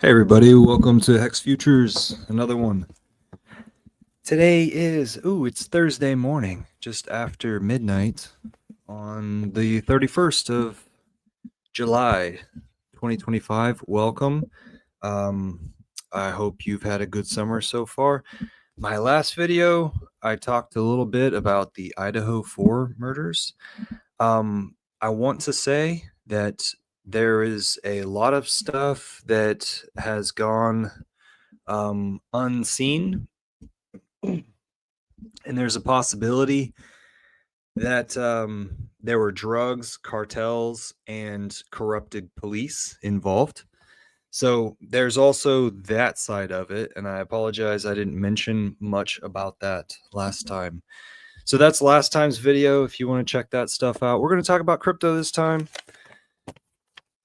Hey everybody, welcome to Hex Futures, another one. Today is, it's Thursday morning, just after midnight on the 31st of July, 2025. Welcome. I hope you've had a good summer so far. My last video, I talked a little bit about the Idaho 4 murders. I want to say that there is a lot of stuff that has gone unseen, and there's a possibility that there were drugs, cartels, and corrupted police involved. So there's also that side of it, and I apologize I didn't mention much about that last time. So that's last time's video. If you want to check that stuff out, we're going to talk about crypto this time.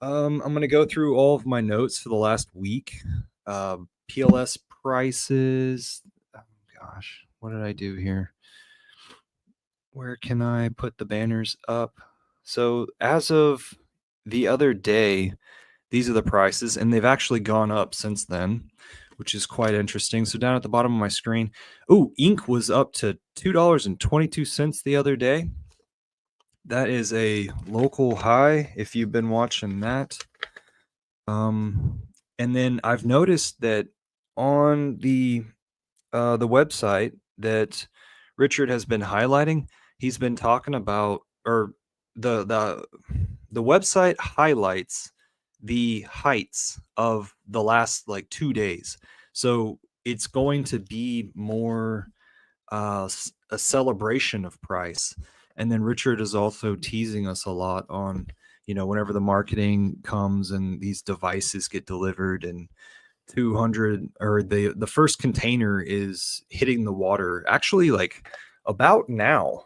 I'm going to go through all of my notes for the last week. PLS prices. Oh gosh, what did I do here? Where can I put the banners up? So as of the other day, these are the prices, and they've actually gone up since then, which is quite interesting. So down at the bottom of my screen, Ink was up to $2.22 the other day. That is a local high if you've been watching that. And then I've noticed that on the website that Richard has been highlighting, he's been talking about, or the website highlights the heights of the last like 2 days. So it's going to be more a celebration of price. And then Richard is also teasing us a lot on, whenever the marketing comes and these devices get delivered and 200 or the first container is hitting the water actually like about now.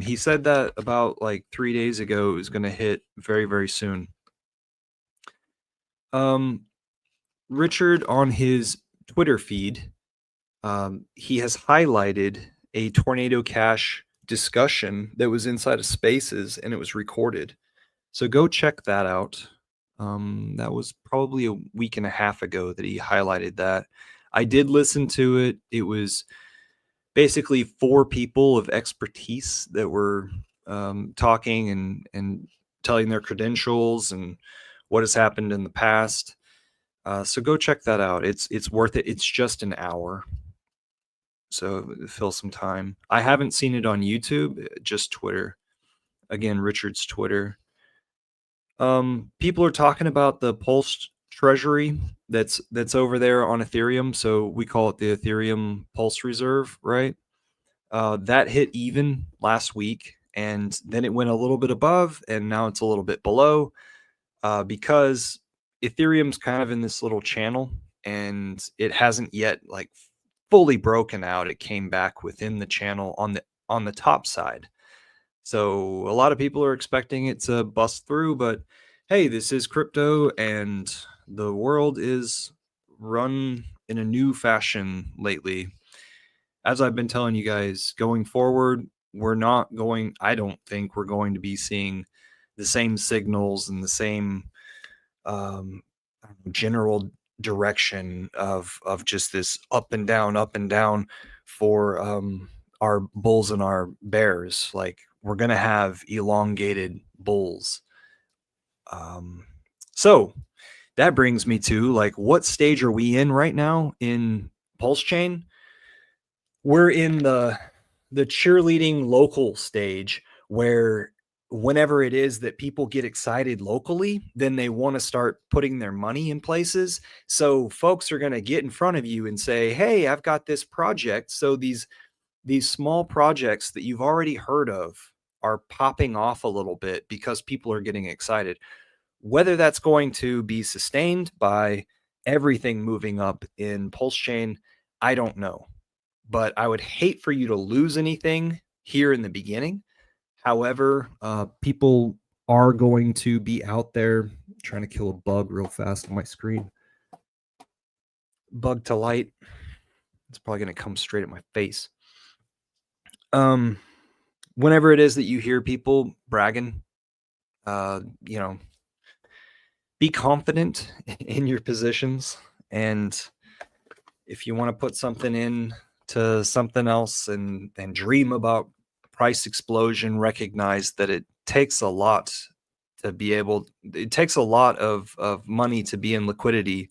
He said that about like 3 days ago it was going to hit very, very soon. Richard on his Twitter feed, he has highlighted a Tornado Cash discussion that was inside of Spaces and it was recorded. So go check that out. That was probably a week and a half ago that he highlighted that. I did listen to it. It was basically 4 people of expertise that were talking and telling their credentials and what has happened in the past. So go check that out. It's worth it. It's just an hour. So fill some time. I haven't seen it on YouTube, just Twitter. Again, Richard's Twitter. People are talking about the Pulse treasury that's over there on Ethereum. So we call it the Ethereum Pulse Reserve, right? That hit even last week, and then it went a little bit above, and now it's a little bit below, because Ethereum's kind of in this little channel, and it hasn't yet like fully broken out. It came back within the channel on the top side. So a lot of people are expecting it to bust through, but hey, this is crypto and the world is run in a new fashion lately. As I've been telling you guys, going forward, I don't think we're going to be seeing the same signals and the same general direction of just this up and down for our bulls and our bears. Like we're gonna have elongated bulls. So that brings me to like, what stage are we in right now in Pulse Chain? We're in the cheerleading local stage where whenever it is that people get excited locally, then they want to start putting their money in places. So folks are going to get in front of you and say, "Hey, I've got this project." So these small projects that you've already heard of are popping off a little bit because people are getting excited. Whether that's going to be sustained by everything moving up in Pulse Chain, I don't know. But I would hate for you to lose anything here in the beginning. However, people are going to be out there trying to kill a bug real fast on my screen. Bug to light. It's probably going to come straight at my face. Whenever it is that you hear people bragging, be be confident in your positions, and if you want to put something in to something else and dream about price explosion, recognize that it takes a lot of money to be in liquidity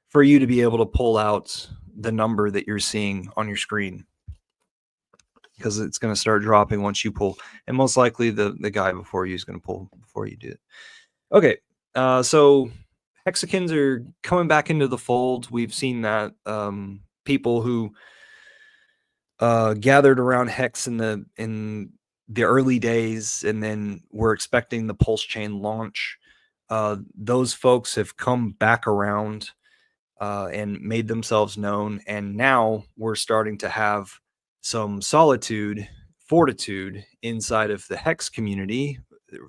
for you to be able to pull out the number that you're seeing on your screen, because it's going to start dropping once you pull, and most likely the guy before you is going to pull before you do it. Okay, so hexagons are coming back into the fold. We've seen that people who gathered around hex in the early days, and then we're expecting the pulse chain launch. Those folks have come back around and made themselves known, and now we're starting to have some fortitude inside of the hex community,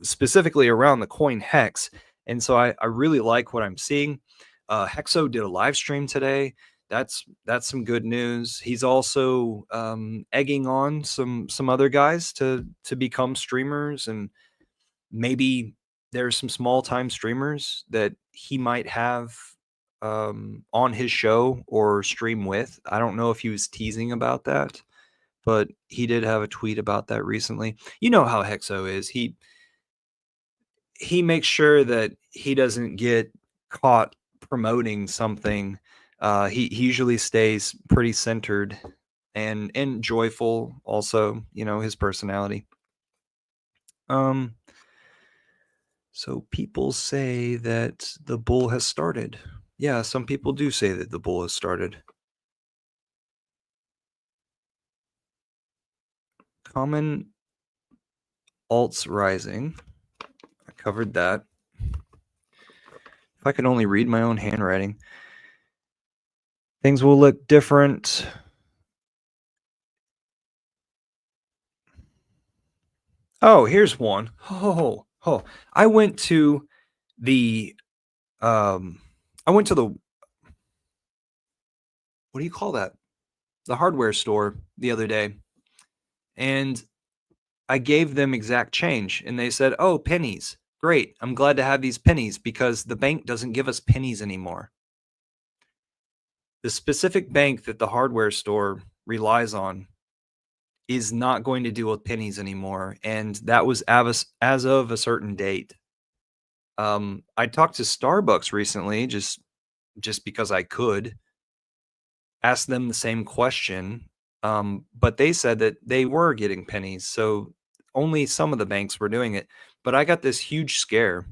specifically around the coin hex. And so I really like what I'm seeing. Hexo did a live stream today. That's some good news. He's also egging on some other guys to become streamers, and maybe there's some small time streamers that he might have on his show or stream with. I don't know if he was teasing about that, but he did have a tweet about that recently. You know how Hexo is. He makes sure that he doesn't get caught promoting something. He usually stays pretty centered and joyful. Also, his personality. So people say that the bull has started. Yeah, some people do say that the bull has started. Common alts rising. I covered that. If I could only read my own handwriting, things will look different. Oh, here's one. Oh. I went to the what do you call that? The hardware store the other day, and I gave them exact change, and they said, "Oh, pennies. Great. I'm glad to have these pennies because the bank doesn't give us pennies anymore." The specific bank that the hardware store relies on is not going to deal with pennies anymore, and that was as of a certain date. I talked to Starbucks recently, just because I could ask them the same question, but they said that they were getting pennies, so only some of the banks were doing it. But I got this huge scare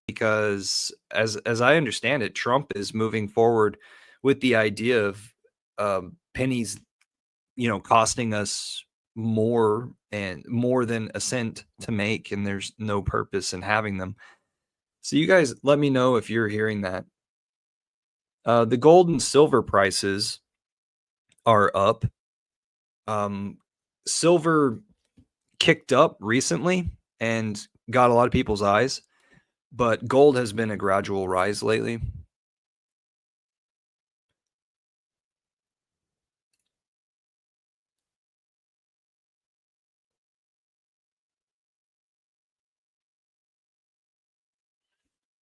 because, as I understand it, Trump is moving forward with the idea of pennies, costing us more than a cent to make, and there's no purpose in having them. So you guys, let me know if you're hearing that. The gold and silver prices are up. Silver kicked up recently and got a lot of people's eyes, but gold has been a gradual rise lately.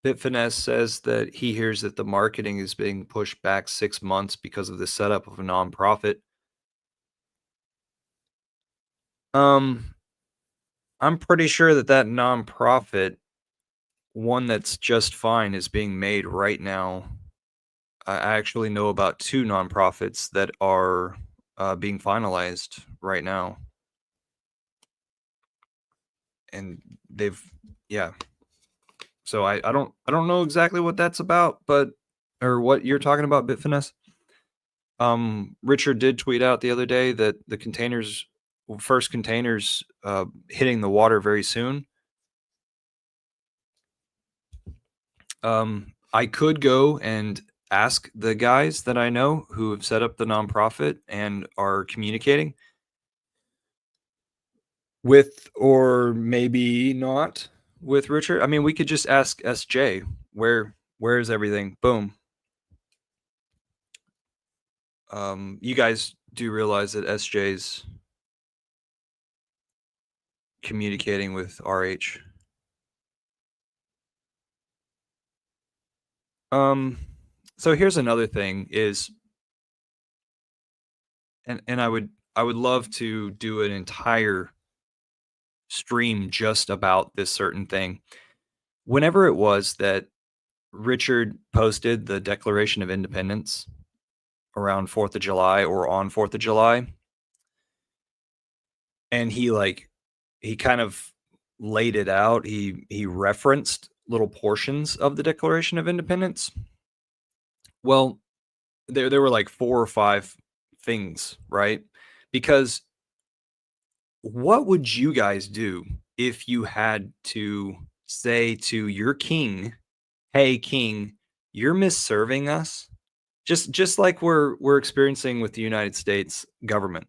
Bitfinesse says that he hears that the marketing is being pushed back 6 months because of the setup of a nonprofit. I'm pretty sure that nonprofit, one that's just fine, is being made right now. I actually know about 2 nonprofits that are being finalized right now, and yeah. So I don't know exactly what that's about, or what you're talking about, Bitfinesse. Richard did tweet out the other day that the first containers hitting the water very soon. I could go and ask the guys that I know who have set up the nonprofit and are communicating with, or maybe not with, Richard. I mean, we could just ask SJ, where is everything? Boom. You guys do realize that SJ's communicating with RH. Um, so here's another thing is, and I would love to do an entire stream just about this certain thing. Whenever it was that Richard posted the Declaration of Independence around 4th of July or on 4th of July, and he kind of laid it out. He referenced little portions of the Declaration of Independence. Well, there were like 4 or 5 things, right? Because what would you guys do if you had to say to your king, "Hey, king, you're misserving us?" Just like we're experiencing with the United States government.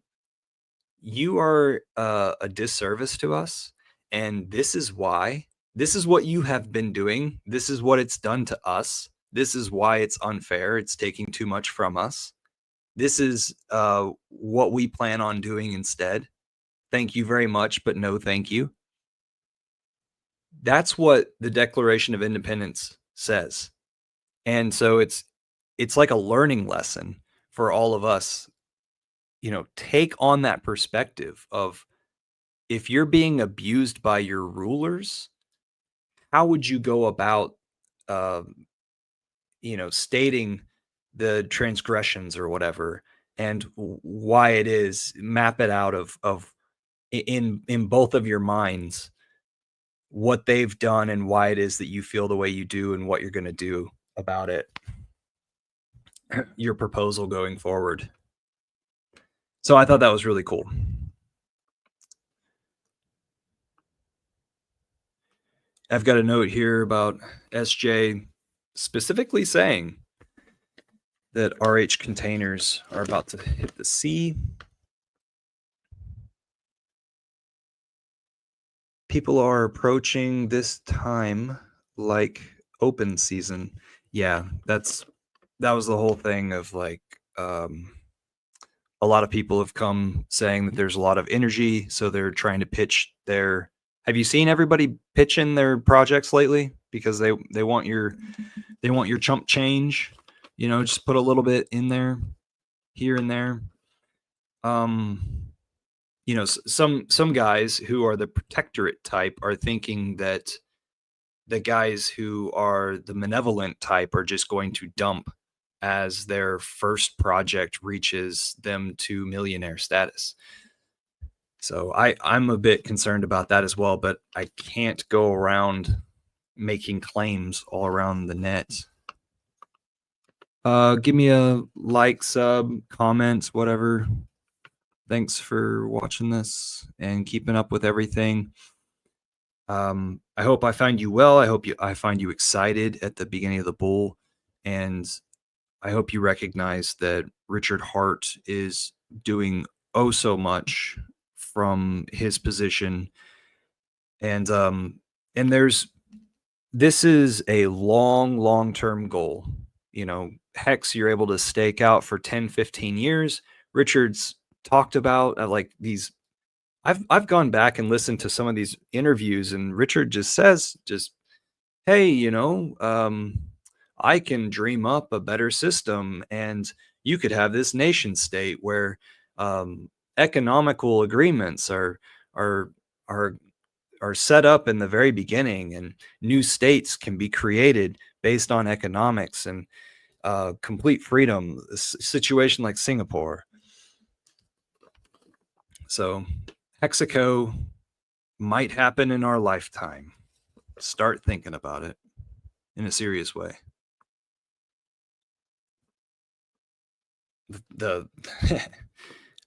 You are a disservice to us, and this is why. This is what you have been doing. This is what it's done to us. This is why it's unfair. It's taking too much from us. This is what we plan on doing instead. Thank you very much, but no thank you. That's what the Declaration of Independence says. And so it's like a learning lesson for all of us. Take on that perspective of, if you're being abused by your rulers, how would you go about uh, stating the transgressions or whatever, and why it is, map it out of in both of your minds what they've done and why it is that you feel the way you do and what you're going to do about it, your proposal going forward. So I thought that was really cool. I've got a note here about SJ specifically saying that RH containers are about to hit the sea. People are approaching this time like open season. Yeah, that was the whole thing of like, a lot of people have come saying that there's a lot of energy, so they're trying to pitch their. Have you seen everybody pitching their projects lately? Because they want your chump change. Just put a little bit in there, here and there. Some guys who are the protectorate type are thinking that the guys who are the malevolent type are just going to dump as their first project reaches them to millionaire status. So I'm a bit concerned about that as well, but I can't go around making claims all around the net. Give me a like, sub, comments, whatever. Thanks for watching this and keeping up with everything. I hope I find you well. I find you excited at the beginning of the bull, and I hope you recognize that Richard Hart is doing oh so much from his position, and this is a long-term goal. Hex, you're able to stake out for 10, 15 years. Richard's talked about like these. I've gone back and listened to some of these interviews, and Richard just says, hey, I can dream up a better system, and you could have this nation state where economical agreements are set up in the very beginning, and new states can be created based on economics and complete freedom, a situation like Singapore. So Hexaco might happen in our lifetime. Start thinking about it in a serious way.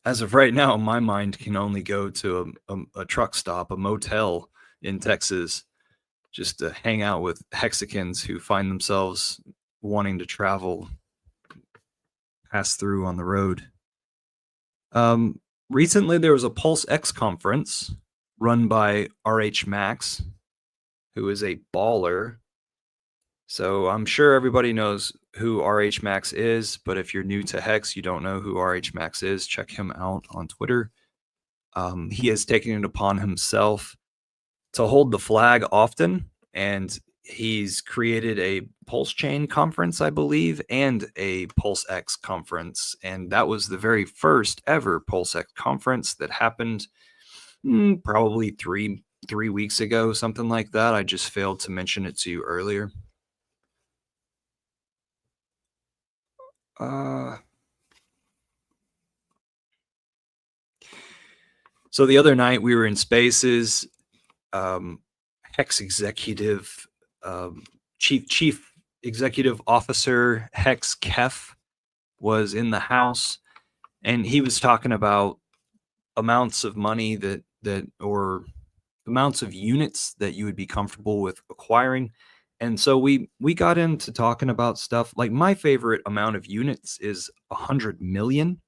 As of right now, my mind can only go to a truck stop, a motel in Texas, just to hang out with Hexicans who find themselves wanting to travel, pass through on the road. Recently, there was a Pulse X conference run by RH Max, who is a baller. So I'm sure everybody knows who RH Max is, but if you're new to Hex, you don't know who RH Max is, check him out on Twitter. He has taken it upon himself to hold the flag often, and he's created a Pulse Chain conference, I believe, and a Pulse X conference. And that was the very first ever Pulse X conference that happened probably three weeks ago, something like that. I just failed to mention it to you earlier. So the other night we were in Spaces. Hex executive, chief executive officer Hex Kef was in the house, and he was talking about amounts of money that or amounts of units that you would be comfortable with acquiring. And so we got into talking about stuff like my favorite amount of units is 100 million,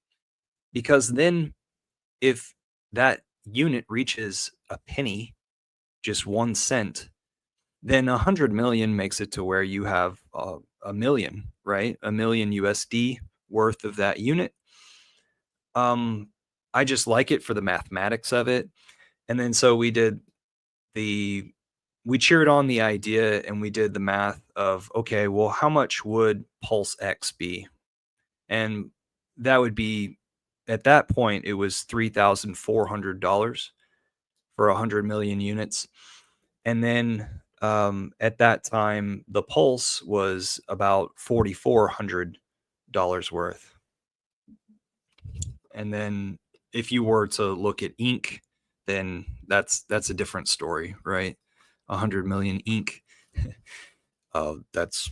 because then if that unit reaches a penny, just 1 cent, then 100 million makes it to where you have a million, right? A million USD worth of that unit. I just like it for the mathematics of it. And then so we cheered on the idea, and we did the math of, okay, well, how much would Pulse X be? And that would be, at that point, it was $3,400 for 100 million units. And then at that time, the Pulse was about $4,400 worth. And then if you were to look at ink, then that's a different story, right? 100 million ink. That's,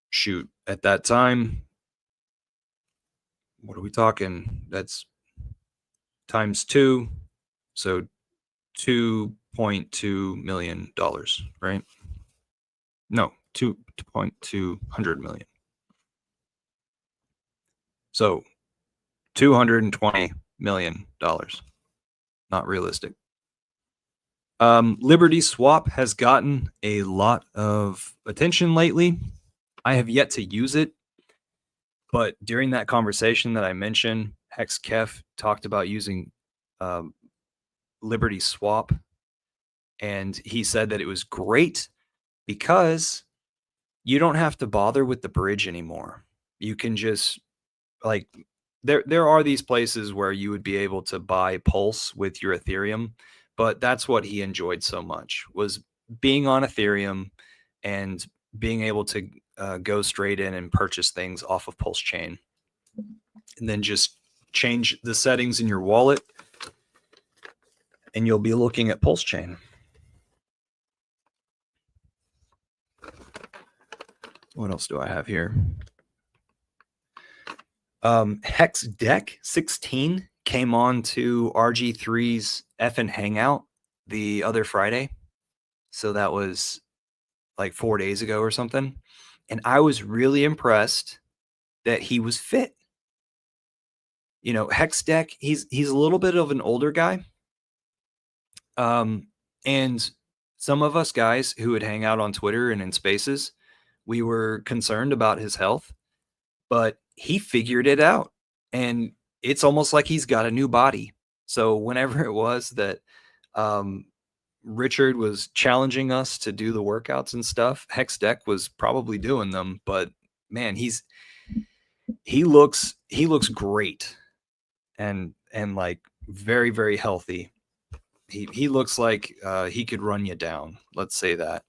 shoot, at that time, what are we talking? That's times 2, so $2.2 million, right? No, 2.2 million. So $220 million. Not realistic. Liberty Swap has gotten a lot of attention lately. I have yet to use it, but during that conversation that I mentioned, Hex Kef talked about using Liberty Swap, and he said that it was great because you don't have to bother with the bridge anymore. You can just, like, there are these places where you would be able to buy Pulse with your Ethereum, but that's what he enjoyed so much, was being on Ethereum and being able to go straight in and purchase things off of Pulse Chain, and then just change the settings in your wallet, and you'll be looking at Pulse Chain. What else do I have here? Hex Deck 16 came on to RG3's effing Hangout the other Friday. So that was like 4 days ago or something. And I was really impressed that he was fit. You know, Hex Deck, he's a little bit of an older guy. And some of us guys who would hang out on Twitter and in Spaces, we were concerned about his health, but he figured it out, and it's almost like he's got a new body. So whenever it was that Richard was challenging us to do the workouts and stuff, Hex Deck was probably doing them, but man, he looks great, and like very, very healthy. He looks like he could run you down, let's say that.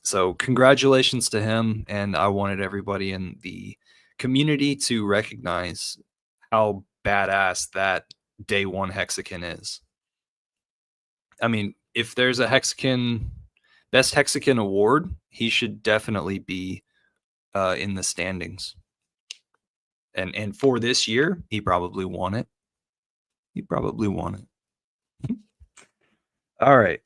So congratulations to him, and I wanted everybody in the community to recognize how badass that day one Hexakin is. I mean, if there's a best Hexakin award, he should definitely be in the standings. And for this year, he probably won it. All right.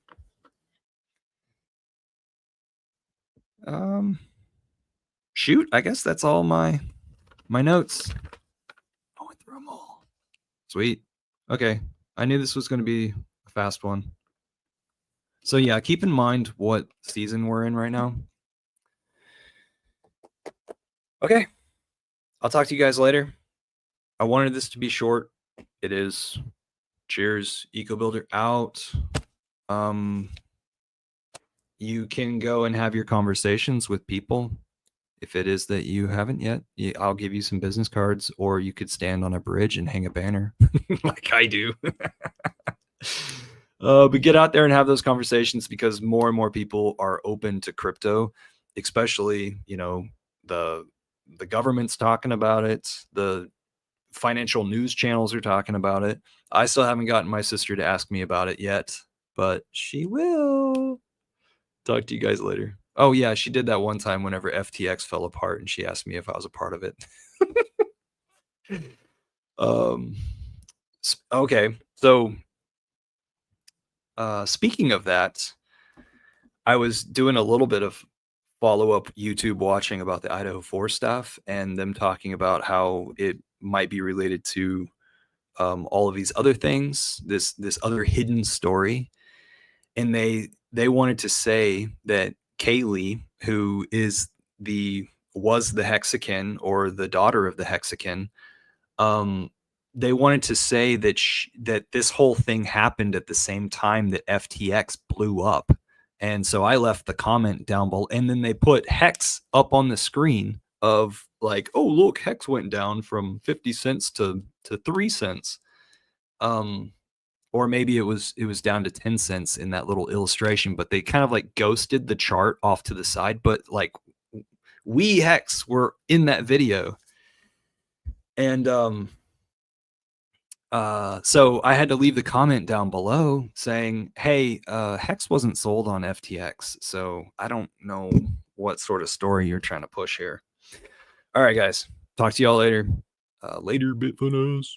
Shoot, I guess that's all my notes. I went through them all. Sweet. Okay. I knew this was going to be a fast one. So yeah, keep in mind what season we're in right now. Okay. I'll talk to you guys later. I wanted this to be short. It is. Cheers. EcoBuilder out. you can go and have your conversations with people. If it is that you haven't yet, I'll give you some business cards, or you could stand on a bridge and hang a banner like I do. But get out there and have those conversations, because more and more people are open to crypto, especially, the the government's talking about it, the financial news channels are talking about it. I still haven't gotten my sister to ask me about it yet, but she will. Talk to you guys later. Oh yeah, she did that one time whenever FTX fell apart, and she asked me if I was a part of it. um, okay, so speaking of that, I was doing a little bit of follow-up YouTube watching about the Idaho 4 stuff, and them talking about how it might be related to all of these other things, this other hidden story. And they wanted to say that Kaylee, who was the Hexakin, or the daughter of the Hexakin, um, they wanted to say that that this whole thing happened at the same time that FTX blew up. And so I left the comment down below, and then they put Hex up on the screen of like, oh look, Hex went down from 50 cents to 3 cents. Or maybe it was down to 10 cents in that little illustration, but they kind of like ghosted the chart off to the side. But like, we Hex were in that video. And so I had to leave the comment down below saying, hey, Hex wasn't sold on FTX, so I don't know what sort of story you're trying to push here. All right, guys, talk to y'all later. Later, Bitfunners.